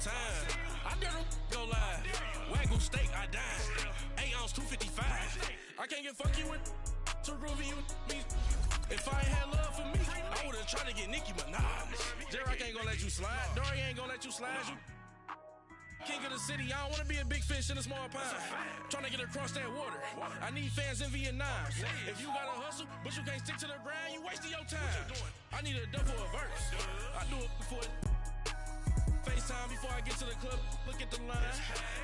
time. I dare them go live. Wagyu steak, I dine. 8 ounce, 255. I can't get fuck you with too groovy you me. If I ain't had love for me, I would've tried to get Nicki Minaj. J-Rock ain't gonna let you slide. Dory ain't gonna let you slide. You king of the city, I don't wanna be a big fish in a small pond. Trying to get across that water. I need fans in Vietnam. If you gotta hustle, but you can't stick to the grind, you wasting your time. I need a double a verse. I do it before FaceTime before I get to the club. Look at the line.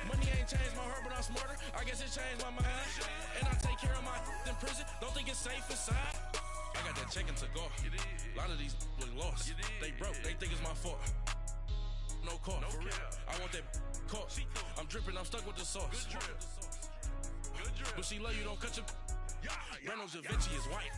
Money ain't changed my heart, but I'm smarter. I guess it changed my mind. And I take care of my in prison. Don't think it's safe inside. I got that check-in to go. A lot of these look lost. They broke. They think it's my fault. No call, for real. I want that caught. I'm dripping, I'm stuck with the sauce. Good drip. But she love you, don't cut your. Reynolds Da Vinci is white.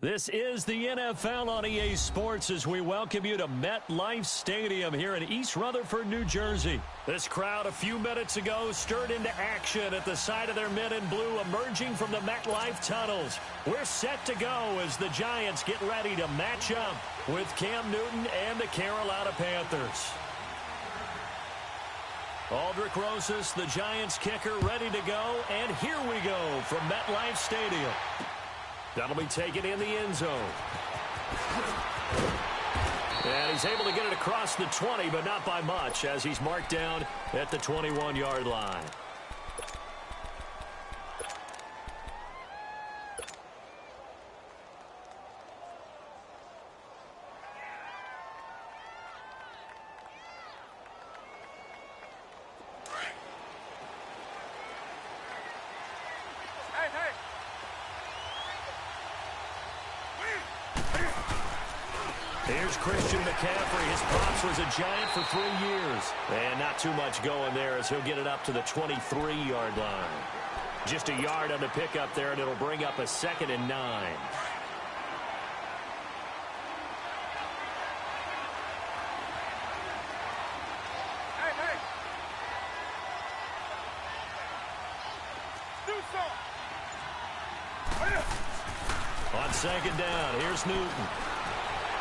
This is the NFL on EA Sports as we welcome you to MetLife Stadium here in East Rutherford, New Jersey. This crowd a few minutes ago stirred into action at the side of their men in blue emerging from the MetLife tunnels. We're set to go as the Giants get ready to match up with Cam Newton and the Carolina Panthers. Aldrick Rosas, the Giants kicker, ready to go, and here we go from MetLife Stadium. That'll be taken in the end zone. And he's able to get it across the 20, but not by much, as he's marked down at the 21-yard line. Here's Christian McCaffrey. His pops was a Giant for 3 years. And not too much going there as he'll get it up to the 23-yard line. Just a yard on the pickup there, and it'll bring up a 2nd and 9. On 2nd down, here's Newton.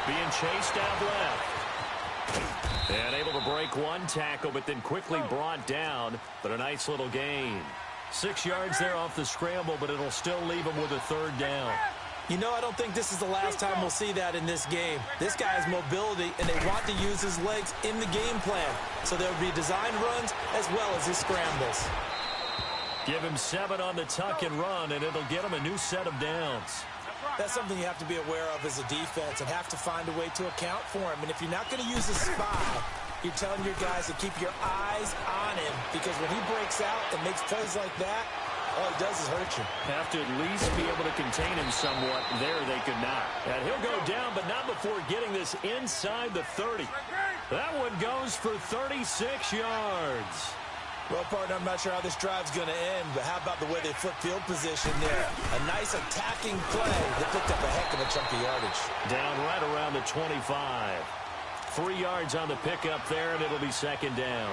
Being chased out left. And able to break one tackle, but then quickly brought down. But a nice little gain. 6 yards there off the scramble, but it'll still leave him with a 3rd down. You know, I don't think this is the last time we'll see that in this game. This guy has mobility, and they want to use his legs in the game plan. So there'll be designed runs as well as his scrambles. Give him 7 on the tuck and run, and it'll get him a new set of downs. That's something you have to be aware of as a defense and have to find a way to account for him. And if you're not going to use a spy, you're telling your guys to keep your eyes on him, because when he breaks out and makes plays like that, all he does is hurt you. Have to at least be able to contain him somewhat. There they could not. And he'll go down, but not before getting this inside the 30. That one goes for 36 yards. Well, partner, I'm not sure how this drive's going to end, but how about the way they flip field position there? A nice attacking play that picked up a heck of a chunk of yardage. Down right around the 25. 3 yards on the pickup there, and it'll be 2nd down.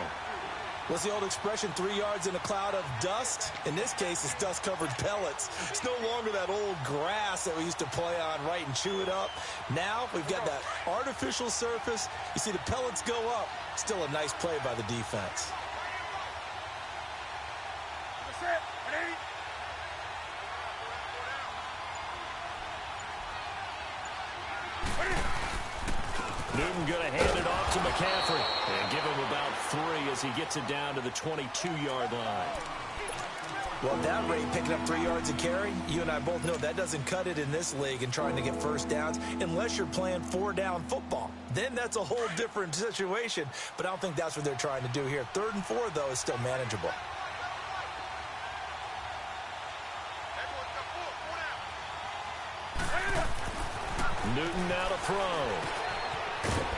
What's the old expression, 3 yards in a cloud of dust? In this case, it's dust-covered pellets. It's no longer that old grass that we used to play on, right, and chew it up. Now we've got that artificial surface. You see the pellets go up. Still a nice play by the defense. Newton going to hand it off to McCaffrey and give him about 3 as he gets it down to the 22-yard line. Well, at that rate, picking up 3 yards a carry, you and I both know that doesn't cut it in this league and trying to get first downs unless you're playing 4-down football. Then that's a whole different situation, but I don't think that's what they're trying to do here. 3rd and 4, though, is still manageable. Newton now to throw.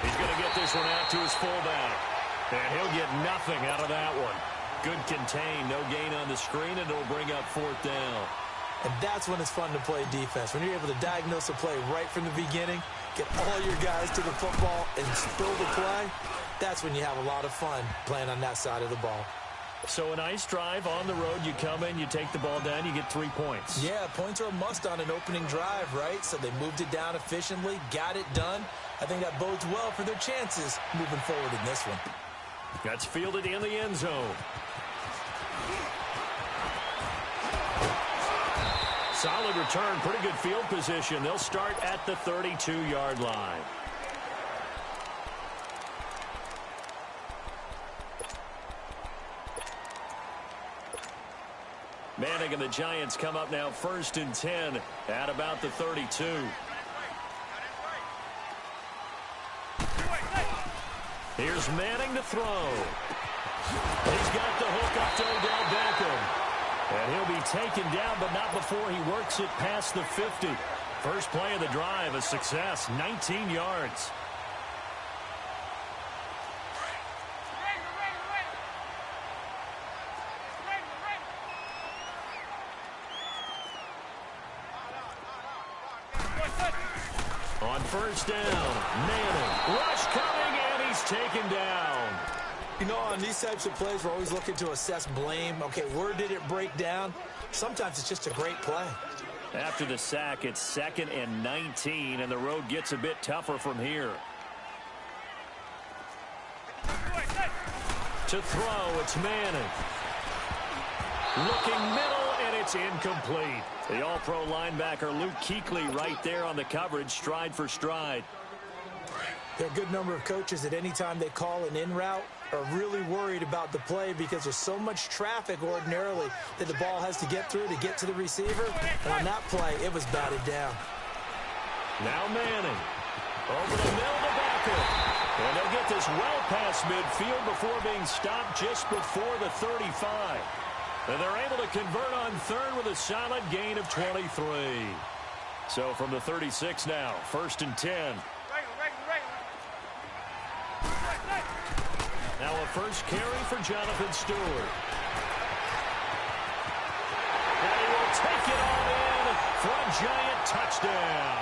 He's going to get this one out to his fullback. And he'll get nothing out of that one. Good contain, no gain on the screen, and it'll bring up 4th down. And that's when it's fun to play defense. When you're able to diagnose a play right from the beginning, get all your guys to the football and spill the play, that's when you have a lot of fun playing on that side of the ball. So a nice drive on the road. You come in, you take the ball down, you get 3 points. Yeah, points are a must on an opening drive, right? So they moved it down efficiently, got it done. I think that bodes well for their chances moving forward in this one. That's fielded in the end zone. Solid return, pretty good field position. They'll start at the 32-yard line. Manning and the Giants come up now 1st and 10 at about the 32. Here's Manning to throw. He's got the hook up to Odell Beckham. And he'll be taken down, but not before he works it past the 50. First play of the drive, a success, 19 yards. On first down, Manning. Rush coming, and he's taken down. You know, on these types of plays, we're always looking to assess blame. Okay, where did it break down? Sometimes it's just a great play. After the sack, it's 2nd and 19, and the road gets a bit tougher from here. To throw, it's Manning. Looking middle, and it's incomplete. The all-pro linebacker Luke Kuechly right there on the coverage, stride for stride. There are a good number of coaches that any time they call an in route are really worried about the play because there's so much traffic ordinarily that the ball has to get through to get to the receiver. And on that play, it was batted down. Now Manning. Over the middle to Beckham. And they'll get this well past midfield before being stopped just before the 35. And they're able to convert on third with a solid gain of 23. So from the 36 now, 1st and 10. Now a first carry for Jonathan Stewart. And he will take it all in for a Giant touchdown.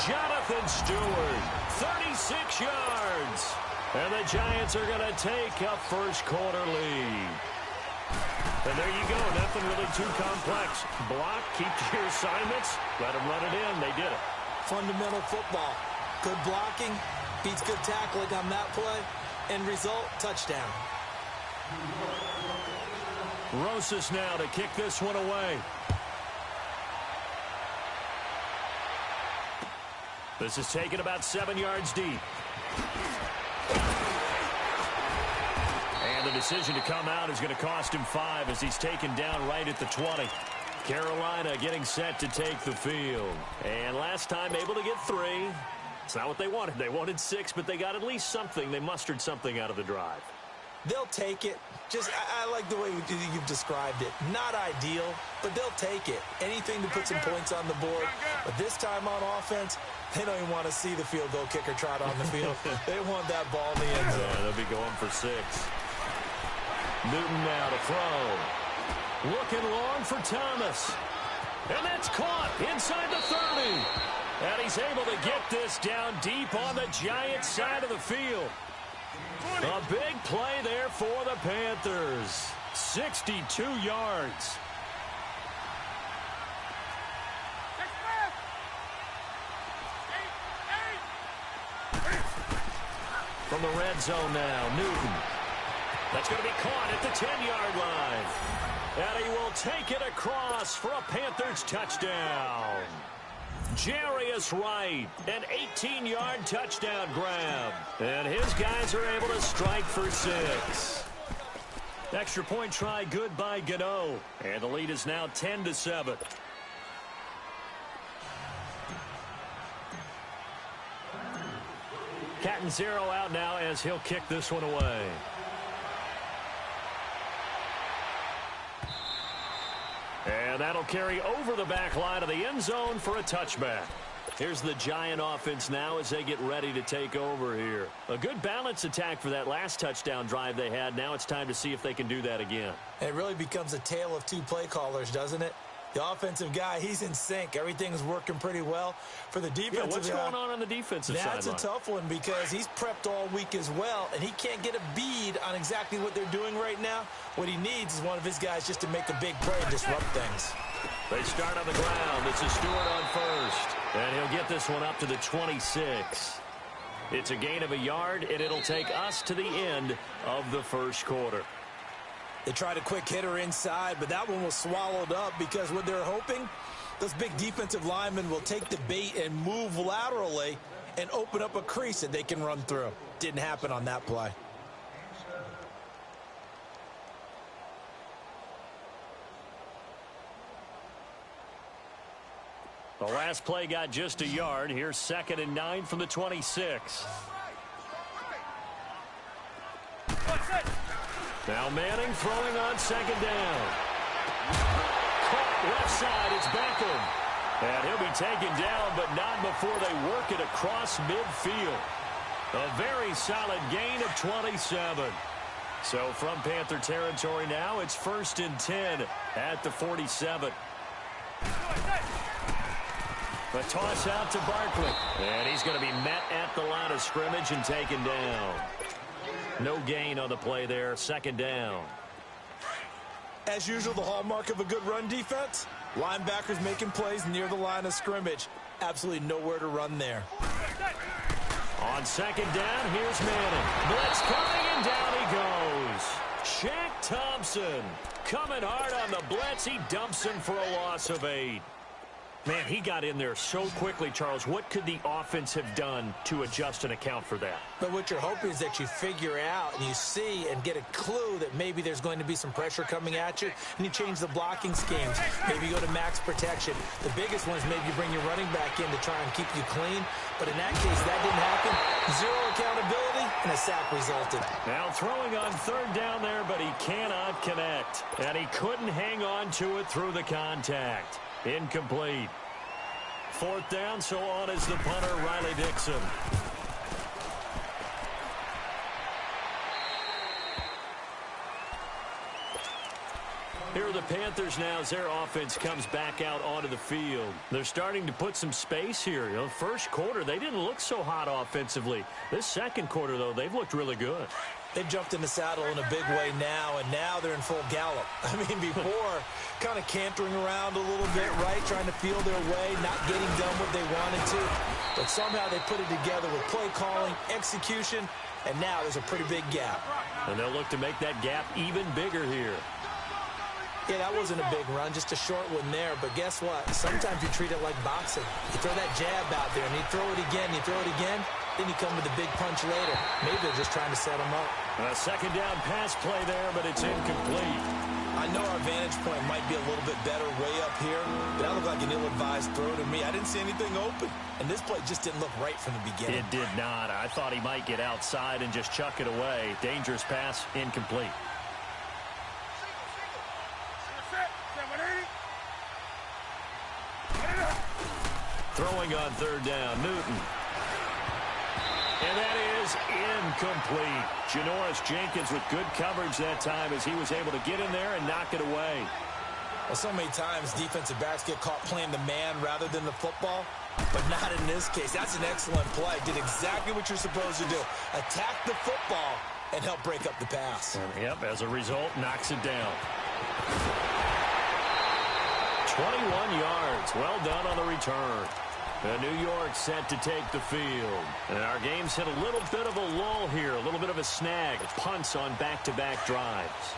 Jonathan Stewart, 36 yards. And the Giants are going to take a first-quarter lead. And there you go, nothing really too complex. Block, keep your assignments, let them run it in. They did it. Fundamental football. Good blocking, beats good tackling on that play. End result, touchdown. Rosas now to kick this one away. This is taken about 7 yards deep. And the decision to come out is going to cost him 5 as he's taken down right at the 20. Carolina getting set to take the field. And last time able to get 3. It's not what they wanted. They wanted 6, but they got at least something. They mustered something out of the drive. They'll take it. Just, I like the way you've described it. Not ideal, but they'll take it. Anything to put some points on the board. But this time on offense, they don't even want to see the field goal kicker trot on the field. They want that ball in the end zone. Yeah, they'll be going for 6. Newton now to throw. Looking long for Thomas. And that's caught inside the 30. And he's able to get this down deep on the Giants side of the field. A big play there for the Panthers. 62 yards. From the red zone now, Newton. That's going to be caught at the 10-yard line. And he will take it across for a Panthers touchdown. Jarius Wright, an 18-yard touchdown grab. And his guys are able to strike for 6. Extra point try good by Gano. And the lead is now 10-7. Catanzaro out now as he'll kick this one away. And that'll carry over the back line of the end zone for a touchback. Here's the Giant offense now as they get ready to take over here. A good balance attack for that last touchdown drive they had. Now it's time to see if they can do that again. It really becomes a tale of 2 play callers, doesn't it? The offensive guy, he's in sync. Everything's working pretty well. For the defensive what's going on the defensive side? That's a tough one because he's prepped all week as well, and he can't get a bead on exactly what they're doing right now. What he needs is one of his guys just to make a big play and disrupt things. They start on the ground. This is Stewart on first. And he'll get this one up to the 26. It's a gain of a yard, and it'll take us to the end of the first quarter. They tried a quick hitter inside, but that one was swallowed up because what they're hoping, those big defensive linemen will take the bait and move laterally and open up a crease that they can run through. Didn't happen on that play. The last play got just a yard. Here's 2nd and 9 from the 26. Now Manning throwing on 2nd down. Caught left side. It's Beckham. And he'll be taken down, but not before they work it across midfield. A very solid gain of 27. So from Panther territory now, it's 1st and 10 at the 47. The toss out to Barkley. And he's going to be met at the line of scrimmage and taken down. No gain on the play there. 2nd down. As usual, the hallmark of a good run defense, linebackers making plays near the line of scrimmage. Absolutely nowhere to run there. On 2nd down, here's Manning. Blitz coming, and down he goes. Shaq Thompson coming hard on the blitz. He dumps him for a loss of 8. Man, he got in there so quickly, Charles. What could the offense have done to adjust and account for that? But what you're hoping is that you figure out and you see and get a clue that maybe there's going to be some pressure coming at you, and you change the blocking schemes. Maybe you go to max protection. The biggest one is maybe you bring your running back in to try and keep you clean. But in that case, that didn't happen. Zero accountability, and a sack resulted. Now throwing on 3rd down there, but he cannot connect. And he couldn't hang on to it through the contact. Incomplete. 4th down, so on is the punter, Riley Dixon. Here are the Panthers now as their offense comes back out onto the field. They're starting to put some space here. You know, first quarter, they didn't look so hot offensively. This 2nd quarter, though, they've looked really good. They've jumped in the saddle in a big way now, and now they're in full gallop. I mean, before, kind of cantering around a little bit, right, trying to feel their way, not getting done what they wanted to. But somehow they put it together with play calling, execution, and now there's a pretty big gap. And they'll look to make that gap even bigger here. Yeah, that wasn't a big run, just a short one there. But guess what? Sometimes you treat it like boxing. You throw that jab out there, and you throw it again, then you come with a big punch later. Maybe they're just trying to set them up. A 2nd down pass play there, but it's incomplete. I know our vantage point might be a little bit better way up here, but that looked like an ill-advised throw to me. I didn't see anything open, and this play just didn't look right from the beginning. It did not. I thought he might get outside and just chuck it away. Dangerous pass, incomplete. Throwing on 3rd down, Newton. And that is incomplete. Janoris Jenkins with good coverage that time as he was able to get in there and knock it away. Well, so many times defensive backs get caught playing the man rather than the football, but not in this case. That's an excellent play. Did exactly what you're supposed to do. Attack the football and help break up the pass. Yep, as a result, knocks it down. 21 yards. Well done on the return. New York set to take the field. And our game's hit a little bit of a lull here, a little bit of a snag. Punts on back-to-back drives.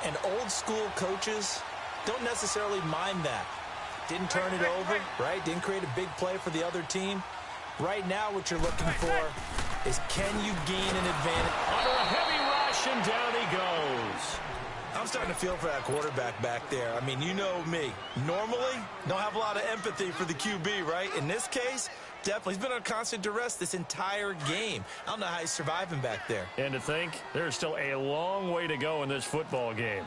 And old-school coaches don't necessarily mind that. Didn't turn it over, right? Didn't create a big play for the other team. Right now what you're looking for is can you gain an advantage? Under a heavy rush, and down he goes. I'm starting to feel for that quarterback back there. I mean, you know me. Normally, don't have a lot of empathy for the QB, right? In this case, definitely. He's been under constant duress this entire game. I don't know how he's surviving back there. And to think, there's still a long way to go in this football game.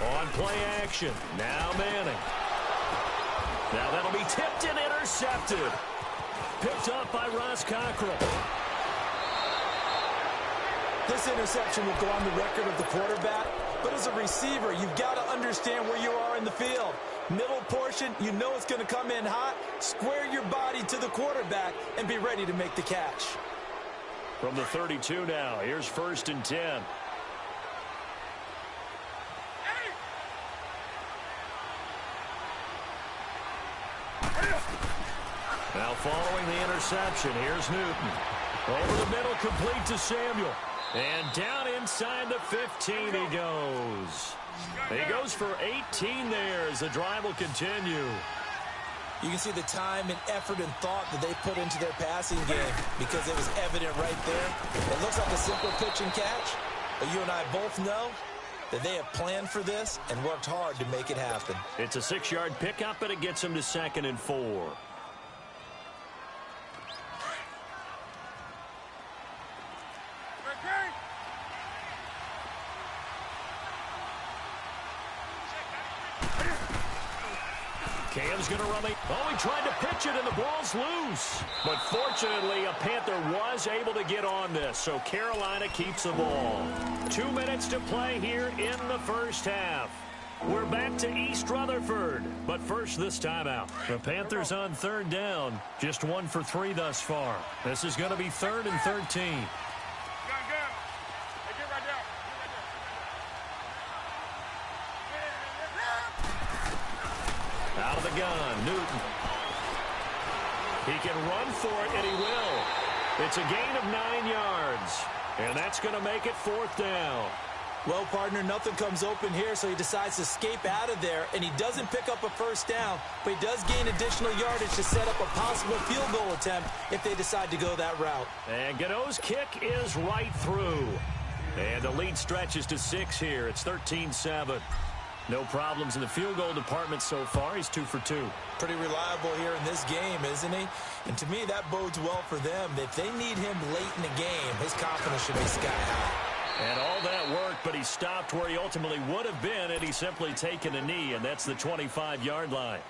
On play action. Now Manning. Now that'll be tipped and intercepted. Picked up by Ross Cockrell. This interception will go on the record of the quarterback, but as a receiver, you've got to understand where you are in the field. Middle portion, you know it's going to come in hot. Square your body to the quarterback and be ready to make the catch. From the 32 now, here's 1st and 10. Now following the interception, here's Newton. Over the middle, complete to Samuel. And down inside the 15 he goes. He goes for 18 there as the drive will continue. You can see the time and effort and thought that they put into their passing game because it was evident right there. It looks like a simple pitch and catch, but you and I both know that they have planned for this and worked hard to make it happen. It's a 6-yard pickup, and it gets them to 2nd and 4. Cam's going to run it. Oh, he tried to pitch it, and the ball's loose. But fortunately, a Panther was able to get on this, so Carolina keeps the ball. 2 minutes to play here in the first half. We're back to East Rutherford, but first this timeout. The Panthers on 3rd down, just 1 for 3 thus far. This is going to be 3rd and 13. Out of the gun, Newton. He can run for it, and he will. It's a gain of 9 yards, and that's going to make it 4th down. Well, partner, nothing comes open here, so he decides to escape out of there, and he doesn't pick up a first down, but he does gain additional yardage to set up a possible field goal attempt if they decide to go that route. And Gano's kick is right through. And the lead stretches to 6 here. It's 13-7. No problems in the field goal department so far. He's 2 for 2. Pretty reliable here in this game, isn't he? And to me, that bodes well for them. If they need him late in the game, his confidence should be sky high. And all that work, but he stopped where he ultimately would have been had he simply taken a knee, and that's the 25-yard line.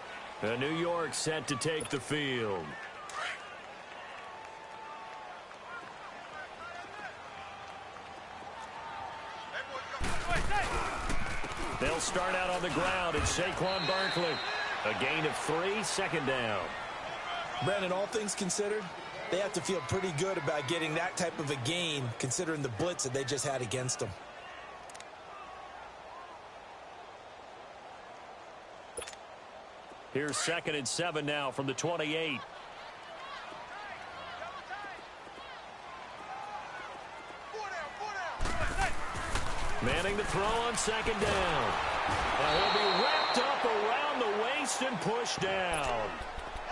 New York set to take the field. They'll start out on the ground. It's Saquon Barkley. A gain of 3, 2nd down. Brandon, all things considered, they have to feel pretty good about getting that type of a gain considering the blitz that they just had against them. Here's 2nd and 7 now from the 28. Manning to throw on 2nd down. And he'll be wrapped up around the waist and pushed down.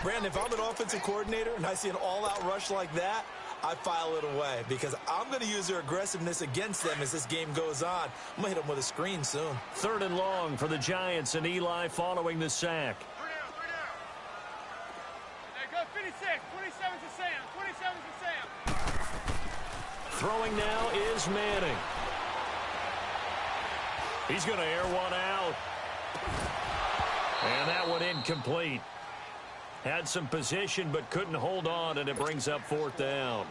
Brandon, if I'm an offensive coordinator and I see an all-out rush like that, I file it away because I'm going to use their aggressiveness against them as this game goes on. I'm going to hit them with a screen soon. 3rd and long for the Giants, and Eli following the sack. Go 56, 27 to Sam, 27 to Sam. Throwing now is Manning. He's going to air one out. And that one incomplete. Had some position but couldn't hold on, and it brings up 4th down.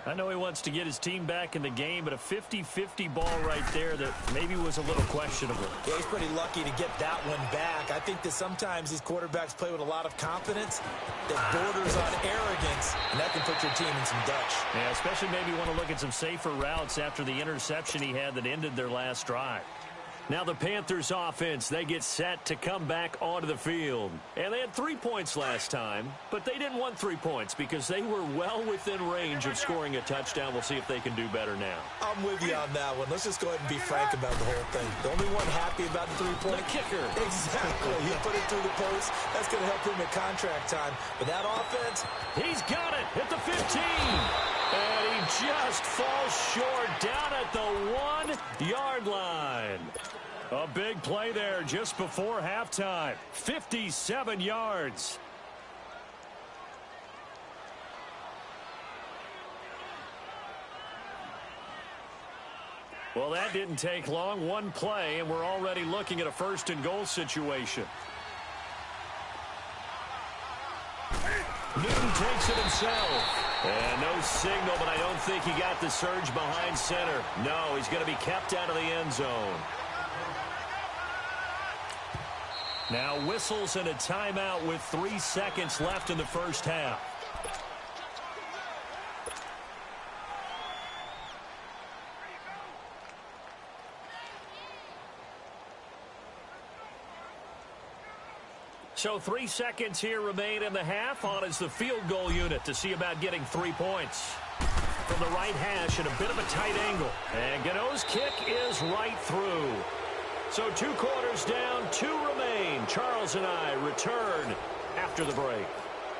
I know he wants to get his team back in the game, but a 50-50 ball right there that maybe was a little questionable. Yeah, he's pretty lucky to get that one back. I think that sometimes these quarterbacks play with a lot of confidence that borders on arrogance, and that can put your team in some Dutch. Yeah, especially maybe want to look at some safer routes after the interception he had that ended their last drive. Now the Panthers offense, they get set to come back onto the field. And they had 3 points last time, but they didn't want 3 points because they were well within range of scoring a touchdown. We'll see if they can do better now. I'm with you on that one. Let's just go ahead and be frank about the whole thing. The only one happy about the 3-point. The kicker. Exactly. He put it through the post. That's going to help him at contract time. But that offense. He's got it at the 15. And he just falls short down at the 1-yard line. A big play there just before halftime. 57 yards. Well, that didn't take long. One play, and we're already looking at a 1st and goal situation. Newton takes it himself. And no signal, but I don't think he got the surge behind center. No, he's going to be kept out of the end zone. Now whistles and a timeout with 3 seconds left in the first half. So 3 seconds here remain in the half. On is the field goal unit to see about getting 3 points. From the right hash at a bit of a tight angle. And Gano's kick is right through. So 2 quarters down, 2 remain. Charles and I return after the break.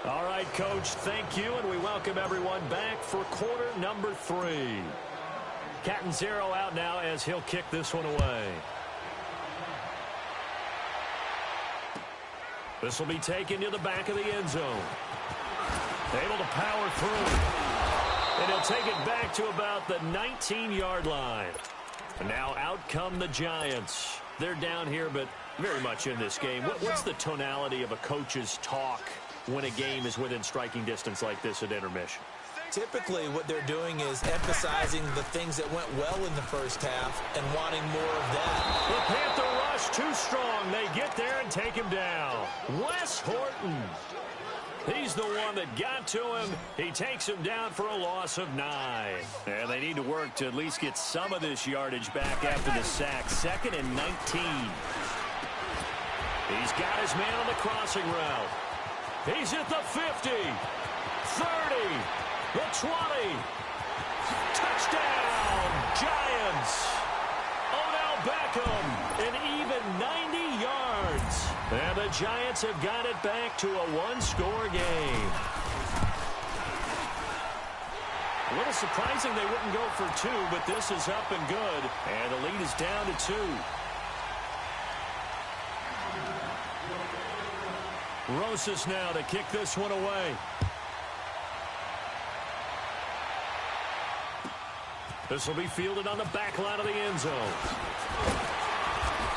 All right, Coach, thank you, and we welcome everyone back for quarter number 3. Catanzaro out now as he'll kick this one away. This will be taken to the back of the end zone. Able to power through. And he'll take it back to about the 19-yard line. And now out come the Giants. They're down here, but very much in this game. What's the tonality of a coach's talk when a game is within striking distance like this at intermission? Typically, what they're doing is emphasizing the things that went well in the first half and wanting more of that. The Panther rush too strong. They get there and take him down. Wes Horton. He's the one that got to him. He takes him down for a loss of 9. And they need to work to at least get some of this yardage back after the sack. 2nd and 19. He's got his man on the crossing route. He's at the 50. 30. The 20. Touchdown, Giants. Odell Beckham, an even 90 yards. And the Giants have got it back to a 1-score game. A little surprising they wouldn't go for 2, but this is up and good. And the lead is down to 2. Rosas now to kick this one away. This will be fielded on the back line of the end zone.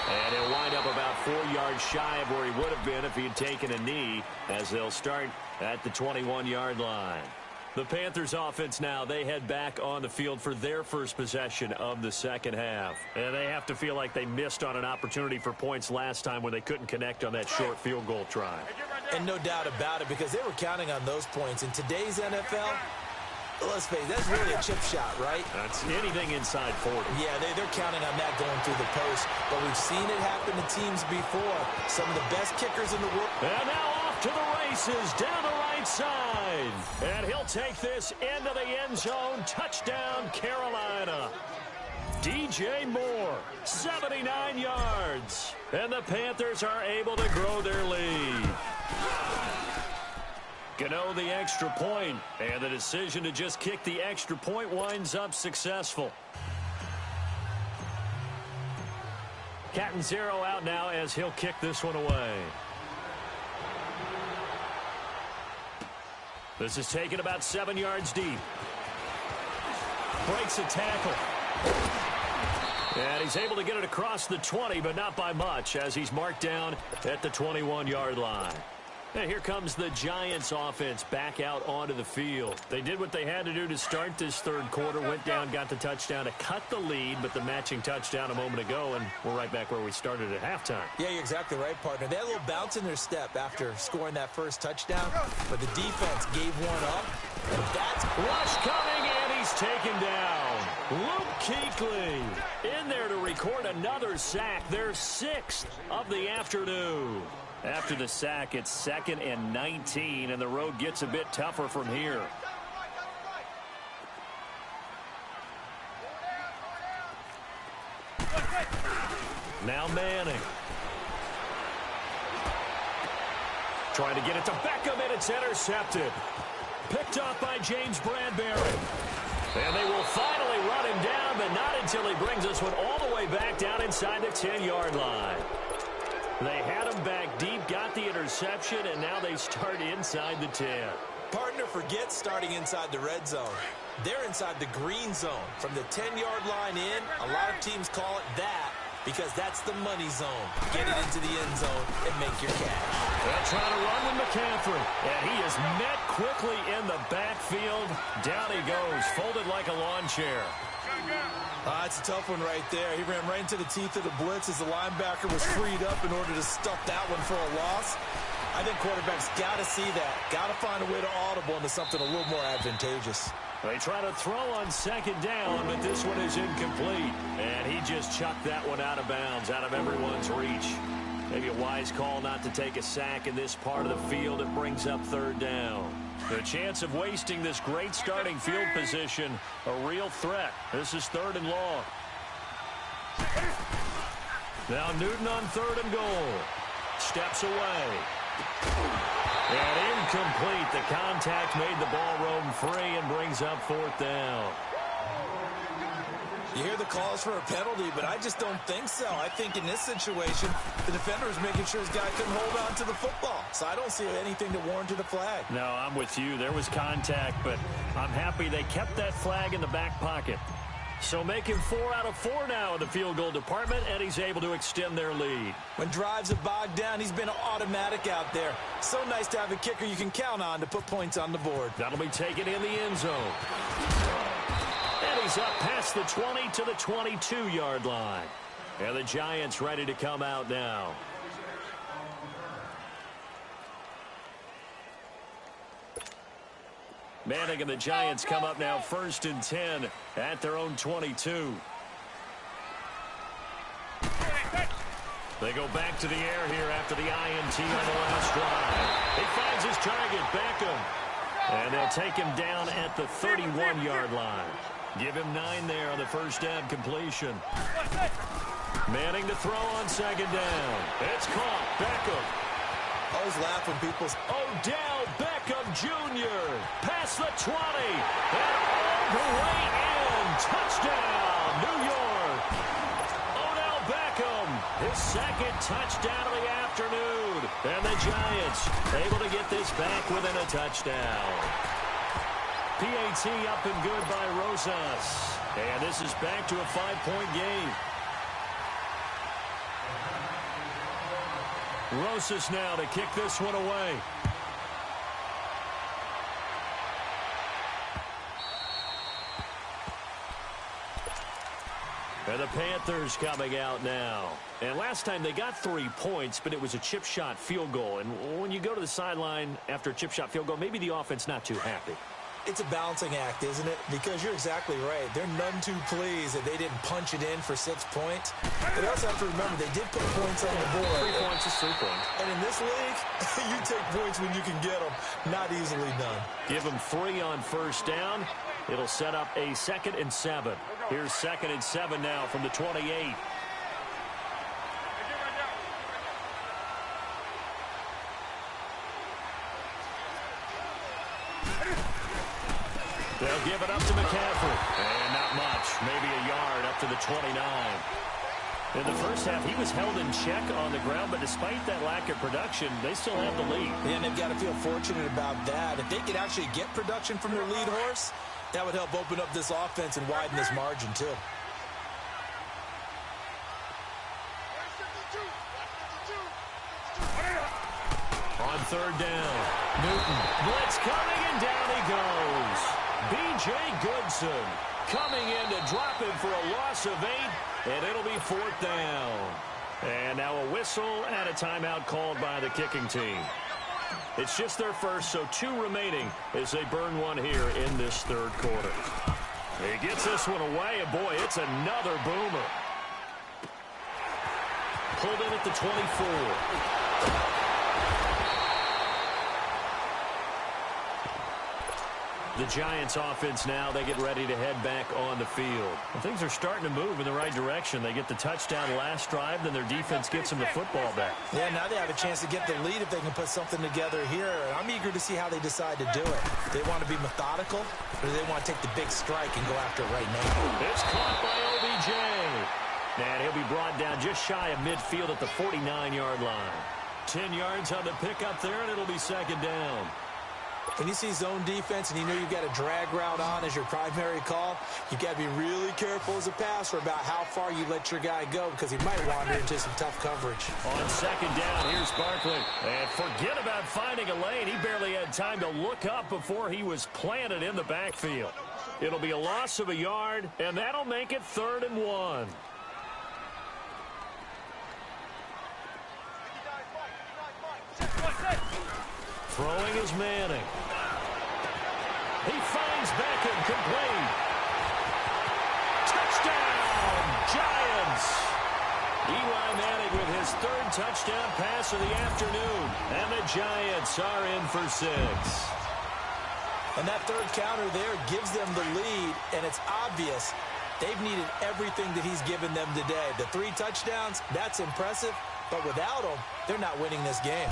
And he'll wind up about 4 yards shy of where he would have been if he had taken a knee, as they'll start at the 21-yard line. The Panthers offense now, they head back on the field for their first possession of the second half. And they have to feel like they missed on an opportunity for points last time when they couldn't connect on that short field goal try. And no doubt about it, because they were counting on those points. In today's NFL, let's face it, that's really a chip shot, right? That's anything inside 40. Yeah, they're counting on that going through the post. But we've seen it happen to teams before. Some of the best kickers in the world. And now off to the races down the right side. And he'll take this into the end zone. Touchdown, Carolina. DJ Moore, 79 yards. And the Panthers are able to grow their lead. Gano the extra point, and the decision to just kick the extra point winds up successful. Catanzaro out now as he'll kick this one away. This is taken about 7 yards deep. Breaks a tackle. And he's able to get it across the 20, but not by much, as he's marked down at the 21-yard line. And here comes the Giants offense back out onto the field. They did what they had to do to start this third quarter, went down, got the touchdown to cut the lead, but the matching touchdown a moment ago, and we're right back where we started at halftime. Yeah, you're exactly right, partner. They had a little bounce in their step after scoring that first touchdown, but the defense gave one up, and that's... Rush coming, and he's taken down. Luke Kuechly in there to record another sack, their 6th of the afternoon. After the sack, it's 2nd and 19, and the road gets a bit tougher from here. Now Manning. Trying to get it to Beckham, and it's intercepted. Picked off by James Bradbury. And they will finally run him down, but not until he brings this one all the way back down inside the 10-yard line. They had him back deep, got the interception, and now they start inside the 10. Partner, forget starting inside the red zone. They're inside the green zone. From the 10-yard line in, a lot of teams call it that because that's the money zone. Get it into the end zone and make your cash. They'll try to run with McCaffrey, and he is met quickly in the backfield. Down he goes, folded like a lawn chair. It's a tough one right there. He ran right into the teeth of the blitz as the linebacker was freed up in order to stuff that one for a loss. I think quarterbacks got to see that. Got to find a way to audible into something a little more advantageous. They try to throw on 2nd down, but this one is incomplete. And he just chucked that one out of bounds, out of everyone's reach. Maybe a wise call not to take a sack in this part of the field. It brings up third down. The chance of wasting this great starting field position, a real threat. This is third and long. Now Newton on third and goal. Steps away. And incomplete. The contact made the ball roam free and brings up fourth down. You hear the calls for a penalty, but I just don't think so. I think in this situation, the defender is making sure his guy couldn't hold on to the football. So I don't see anything that warranted a flag. No, I'm with you. There was contact, but I'm happy they kept that flag in the back pocket. So making 4 out of 4 now in the field goal department, and he's able to extend their lead. When drives are bogged down, he's been automatic out there. So nice to have a kicker you can count on to put points on the board. That'll be taken in the end zone. And he's up past the 20 to the 22-yard line. And the Giants ready to come out now. Manning and the Giants come up now 1st and 10 at their own 22. They go back to the air here after the INT on the last drive. He finds his target, Beckham. And they'll take him down at the 31-yard line. Give him 9 there on the first down completion. Manning to throw on second down. It's caught. Beckham. I always laugh when people... Odell Beckham Jr. past the 20. And all the way in. Touchdown, New York. Odell Beckham, his second touchdown of the afternoon. And the Giants able to get this back within a touchdown. PAT up and good by Rosas. And this is back to a 5-point game. Rosas now to kick this one away. And the Panthers coming out now. And last time they got 3 points, but it was a chip shot field goal. And when you go to the sideline after a chip shot field goal, maybe the offense not too happy. It's a balancing act, isn't it? Because you're exactly right. They're none too pleased that they didn't punch it in for 6 points. But they also have to remember they did put points on the board. 3 points is 3 points. And in this league, you take points when you can get them. Not easily done. Give them 3 on first down. It'll set up a 2nd and 7. Here's 2nd and 7 now from the 28. They'll give it up to McCaffrey. And not much. Maybe a yard up to the 29. In the first half, he was held in check on the ground, but despite that lack of production, they still have the lead. And they've got to feel fortunate about that. If they could actually get production from their lead horse, that would help open up this offense and widen this margin, too. On third down, Newton. Blitz coming, and down he goes. B.J. Goodson coming in to drop him for a loss of 8, and it'll be 4th down. And now a whistle and a timeout called by the kicking team. It's just their first, so 2 remaining as they burn one here in this third quarter. He gets this one away, and boy, it's another boomer. Pulled in at the 24. The Giants offense now, they get ready to head back on the field. And things are starting to move in the right direction. They get the touchdown last drive, then their defense gets them the football back. Yeah, now they have a chance to get the lead if they can put something together here. I'm eager to see how they decide to do it. They want to be methodical, or do they want to take the big strike and go after it right now? It's caught by OBJ. And he'll be brought down just shy of midfield at the 49-yard line. 10 yards on the pickup there, and it'll be 2nd down. When you see zone defense and you know you've got a drag route on as your primary call, you've got to be really careful as a passer about how far you let your guy go because he might wander into some tough coverage. On 2nd down, here's Barkley. And forget about finding a lane. He barely had time to look up before he was planted in the backfield. It'll be a loss of a yard, and that'll make it 3rd and 1. Throwing is Manning. He finds Beckham complete. Touchdown, Giants. Eli Manning with his third touchdown pass of the afternoon. And the Giants are in for 6. And that third counter there gives them the lead, and it's obvious they've needed everything that he's given them today. The 3 touchdowns, that's impressive, but without him, they're not winning this game.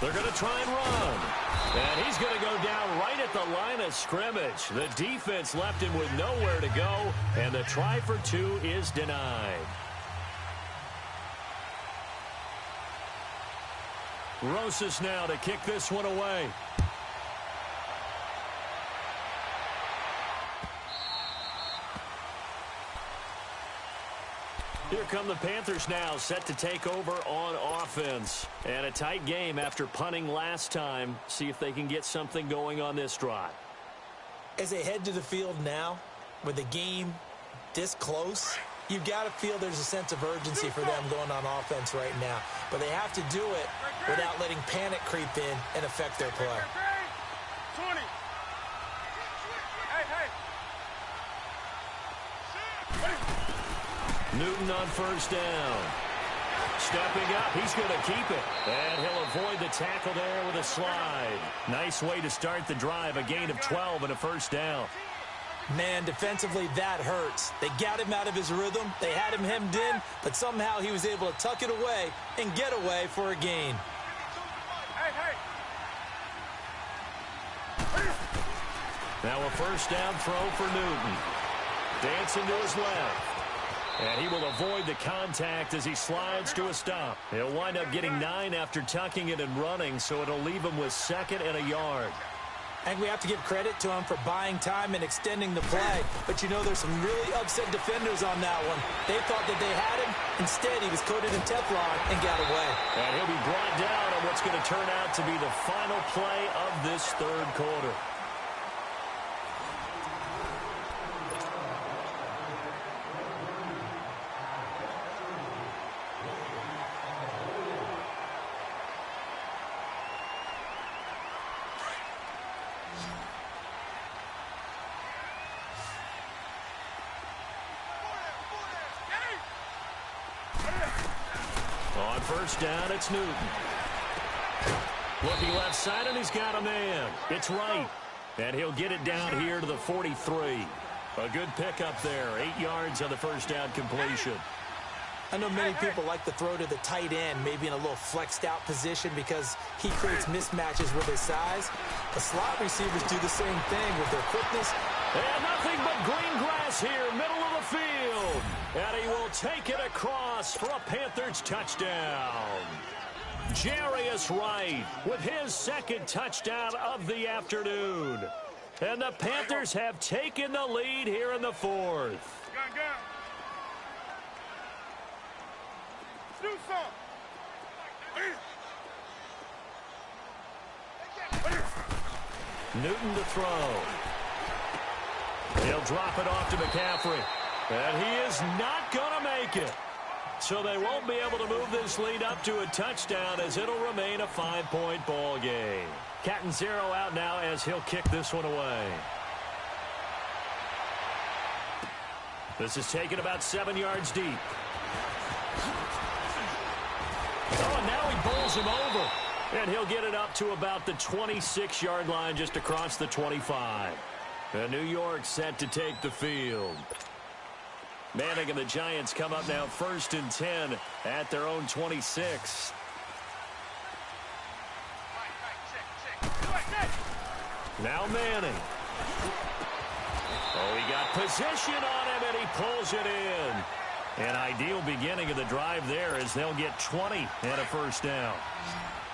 They're going to try and run. And he's going to go down right at the line of scrimmage. The defense left him with nowhere to go, and the try for 2 is denied. Rosas now to kick this one away. Here come the Panthers now, set to take over on offense. And a tight game after punting last time. See if they can get something going on this drive. As they head to the field now, with the game this close, you've got to feel there's a sense of urgency for them going on offense right now. But they have to do it without letting panic creep in and affect their play. 20. Newton on first down. Stepping up, he's going to keep it. And he'll avoid the tackle there with a slide. Nice way to start the drive, a gain of 12 and a first down. Man, defensively, that hurts. They got him out of his rhythm. They had him hemmed in, but somehow he was able to tuck it away and get away for a gain. Now a first down throw for Newton. Dancing to his left. And he will avoid the contact as he slides to a stop. He'll wind up getting 9 after tucking it and running, so it'll leave him with 2nd and a yard. And we have to give credit to him for buying time and extending the play. But, you know, there's some really upset defenders on that one. They thought that they had him. Instead, he was coated in Teflon and got away. And he'll be brought down on what's going to turn out to be the final play of this third quarter. On first down, it's Newton. Looking left side, and he's got a man. It's right. And he'll get it down here to the 43. A good pickup there. 8 yards on the first down completion. I know many people like to throw to the tight end, maybe in a little flexed out position because he creates mismatches with his size. The slot receivers do the same thing with their quickness. And nothing but green grass here, middle of the field. And he will take it across for a Panthers touchdown. Jarius Wright with his 2nd touchdown of the afternoon. And the Panthers have taken the lead here in the 4th. Do something. Newton to throw. He'll drop it off to McCaffrey. And he is not going to make it. So they won't be able to move this lead up to a touchdown as it'll remain a 5-point ball game. Catanzaro out now as he'll kick this one away. This is taken about 7 yards deep. Oh, and now he bowls him over. And he'll get it up to about the 26-yard line just across the 25. And New York set to take the field. Manning and the Giants come up now 1st and 10 at their own 26. Now Manning. Oh, he got position on him, and he pulls it in. An ideal beginning of the drive there as they'll get 20 and a first down.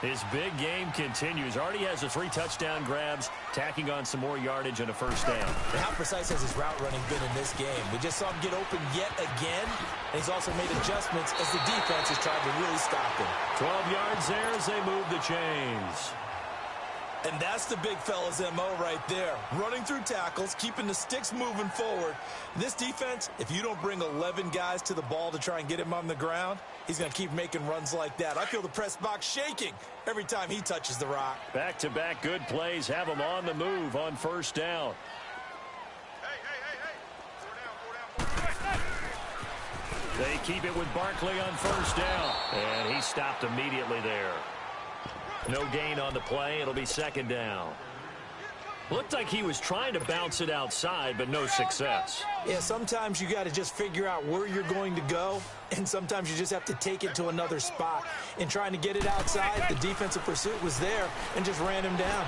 His big game continues. Already has the 3 touchdown grabs, tacking on some more yardage and a first down. And how precise has his route running been in this game? We just saw him get open yet again, and he's also made adjustments as the defense has tried to really stop him. 12 yards there as they move the chains. And that's the big fella's MO right there. Running through tackles, keeping the sticks moving forward. This defense, if you don't bring 11 guys to the ball to try and get him on the ground, he's going to keep making runs like that. I feel the press box shaking every time he touches the rock. Back-to-back good plays have him on the move on first down. They keep it with Barkley on first down. And he stopped immediately there. No gain on the play. It'll be second down. Looked like he was trying to bounce it outside, but no success. Yeah, sometimes you got to just figure out where you're going to go, and sometimes you just have to take it to another spot. In trying to get it outside, the defensive pursuit was there and just ran him down.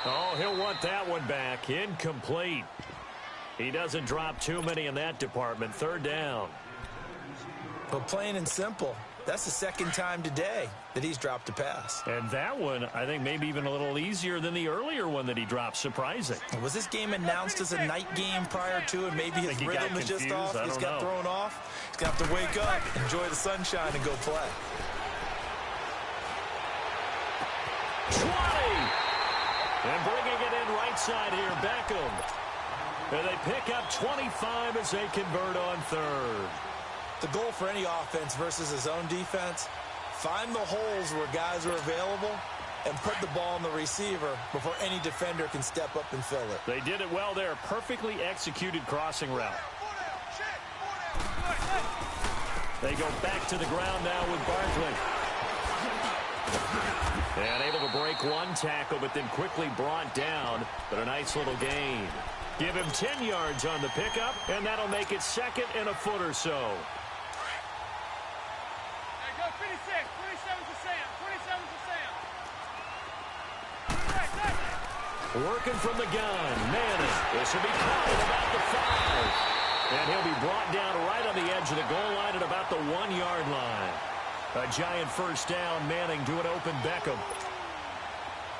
Oh, he'll want that one back. Incomplete. He doesn't drop too many in that department. Third down. But plain and simple, that's the second time today that he's dropped a pass. And that one, I think, maybe even a little easier than the earlier one that he dropped. Surprising. Was this game announced as a night game prior to it? Maybe his rhythm is just off. He's got thrown off. He's going to have to wake up, enjoy the sunshine, and go play. 20! And bringing it in right side here, Beckham. And they pick up 25 as they convert on third. The goal for any offense versus his own defense, find the holes where guys are available and put the ball on the receiver before any defender can step up and fill it. They did it well there. Perfectly executed crossing route. They go back to the ground now with Barkley. And able to break one tackle, but then quickly brought down. But a nice little gain. Give him 10 yards on the pickup, and that'll make it second and a foot or so. There you go, 56. 27 to Sam. 27 to Sam. Working from the gun. Manning. This will be caught at about the 5. And he'll be brought down right on the edge of the goal line at about the 1-yard line. A giant first down. Manning to an open Beckham.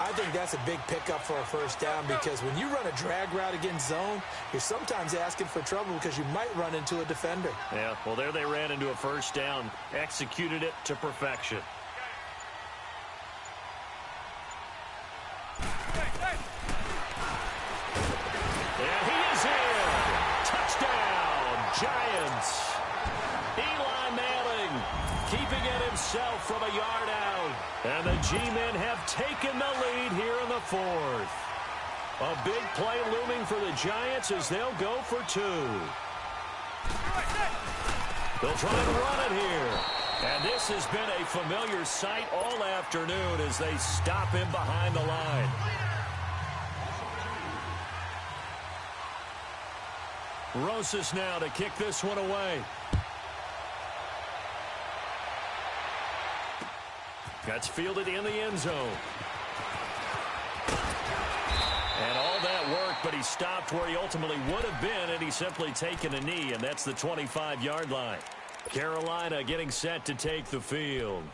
I think that's a big pickup for a first down because when you run a drag route against zone, you're sometimes asking for trouble because you might run into a defender. Yeah, well, there they ran into a first down. Executed it to perfection. And he is in. Touchdown, Giants. Eli Manning keeping it himself from a yard out. And the G-men have taken the lead here in the fourth. A big play looming for the Giants as they'll go for 2. They'll try and run it here. And this has been a familiar sight all afternoon as they stop him behind the line. Rosas now to kick this one away. That's fielded in the end zone. And all that work, but he stopped where he ultimately would have been, and he's simply taken a knee, and that's the 25-yard line. Carolina getting set to take the field.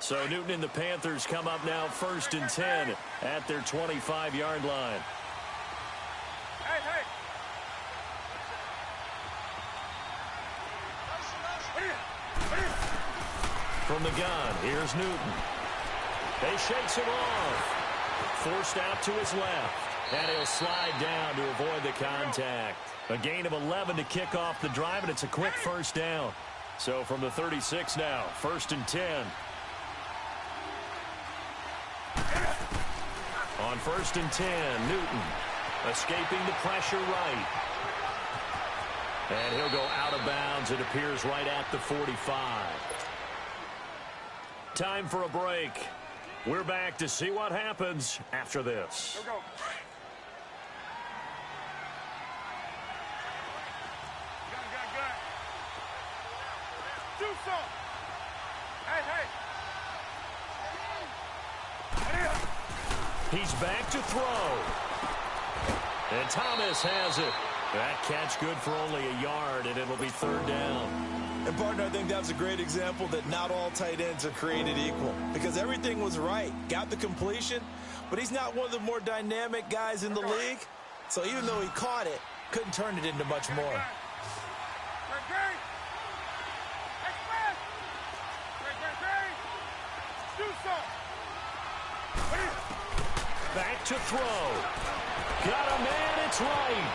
So Newton and the Panthers come up now 1st and 10 at their 25-yard line. From the gun, here's Newton. They shakes him off. Forced out to his left. And he'll slide down to avoid the contact. A gain of 11 to kick off the drive, and it's a quick first down. So from the 36 now, 1st and 10. On 1st and 10, Newton escaping the pressure right. And he'll go out of bounds. It appears right at the 45. Time for a break. We're back to see what happens after this. Go, go. Gun. Do some. Hey. He's back to throw. And Thomas has it. That catch good for only a yard, and it'll be 3rd down. And, partner, I think that's a great example that not all tight ends are created equal because everything was right. Got the completion, but he's not one of the more dynamic guys in the league. So even though he caught it, couldn't turn it into much more. Back to throw. Got a man, it's right.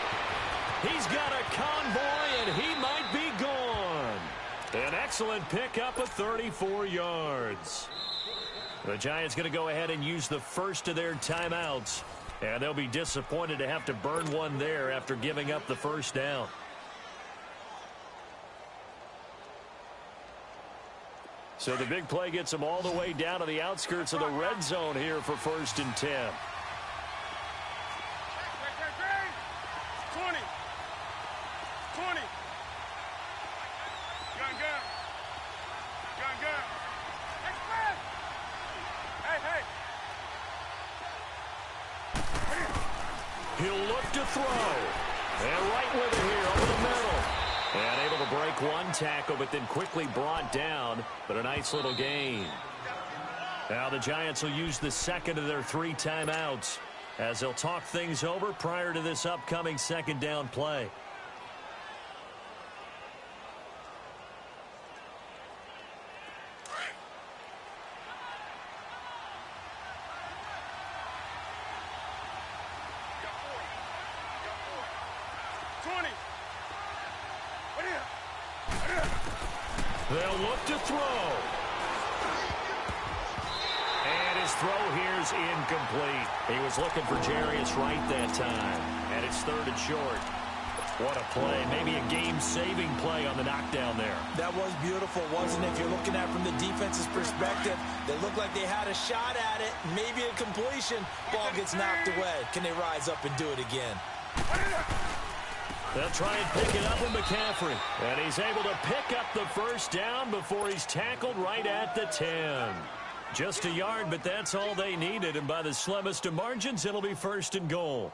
He's got a convoy, and he might be gone. An excellent pickup of 34 yards. The Giants going to go ahead and use the first of their timeouts. And they'll be disappointed to have to burn one there after giving up the first down. So the big play gets them all the way down to the outskirts of the red zone here for 1st and 10. 20. 20. Gun. Express. Hey. He'll look to throw. And right with it here over the middle. And able to break one tackle, but then quickly brought down. But a nice little gain. Now the Giants will use the second of their 3 timeouts as they'll talk things over prior to this upcoming 2nd down play. They'll look to throw. And his throw here's incomplete. He was looking for Jarius Wright that time. And it's 3rd and short. What a play. Maybe a game-saving play on the knockdown there. That was beautiful, wasn't it? If you're looking at it from the defense's perspective, they looked like they had a shot at it. Maybe a completion. Ball gets knocked away. Can they rise up and do it again? They'll try and pick it up with McCaffrey. And he's able to pick up the first down before he's tackled right at the 10. Just a yard, but that's all they needed. And by the slimmest of margins, it'll be 1st and goal.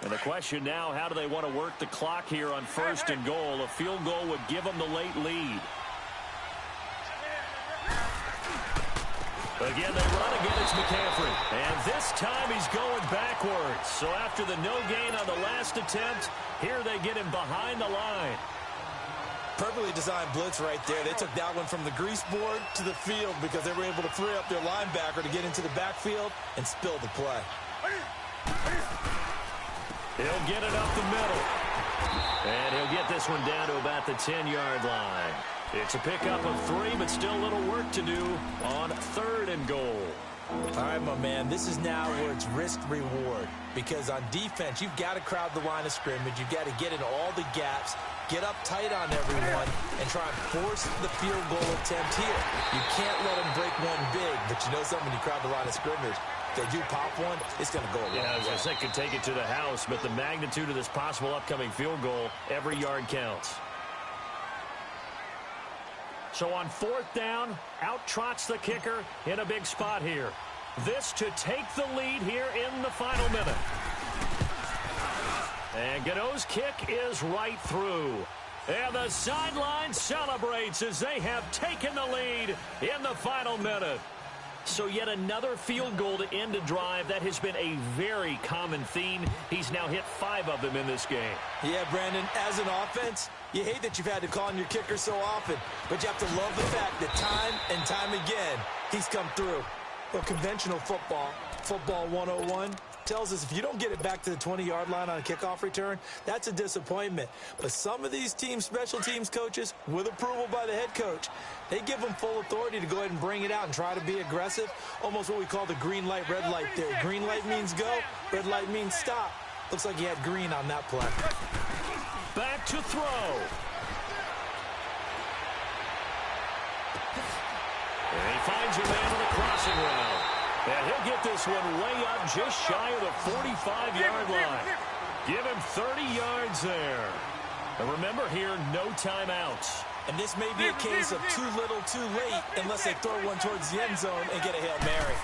And the question now, how do they want to work the clock here on 1st and goal? A field goal would give them the late lead. Again, they run again. It's McCaffrey. And this time he's going backwards. So after the no gain on the last attempt, here they get him behind the line. Perfectly designed blitz right there. They took that one from the grease board to the field because they were able to free up their linebacker to get into the backfield and spill the play. He'll get it up the middle. And he'll get this one down to about the 10-yard line. It's a pickup of 3, but still a little work to do on 3rd and goal. All right, my man, this is now where it's risk-reward. Because on defense, you've got to crowd the line of scrimmage. You've got to get in all the gaps, get up tight on everyone, and try and force the field goal attempt here. You can't let them break one big, but you know something, when you crowd the line of scrimmage, if they do pop one, it's going to go a long way. Yeah, I was going to say, could take it to the house, but the magnitude of this possible upcoming field goal, every yard counts. So on 4th down, out trots the kicker in a big spot here. This to take the lead here in the final minute. And Gano's kick is right through. And the sideline celebrates as they have taken the lead in the final minute. So yet another field goal to end a drive. That has been a very common theme. He's now hit 5 of them in this game. Yeah, Brandon, as an offense, you hate that you've had to call on your kicker so often, but you have to love the fact that time and time again, he's come through. Well, conventional football 101, tells us if you don't get it back to the 20-yard line on a kickoff return, that's a disappointment. But some of these teams, special teams coaches, with approval by the head coach, they give them full authority to go ahead and bring it out and try to be aggressive, almost what we call the green light, red light theory. Green light means go, red light means stop. Looks like he had green on that play. Back to throw. And he finds a man on the crossing route. And he'll get this one way up just shy of the 45-yard line. Give him 30 yards there. And remember here, no timeouts. And this may be a case of too little, too late, unless they throw one towards the end zone and get a Hail Mary.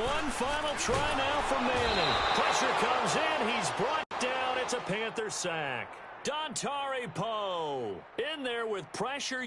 One final try now from Manning. Pressure comes in. He's brought down. It's a Panther sack. Dontari Poe in there with pressure.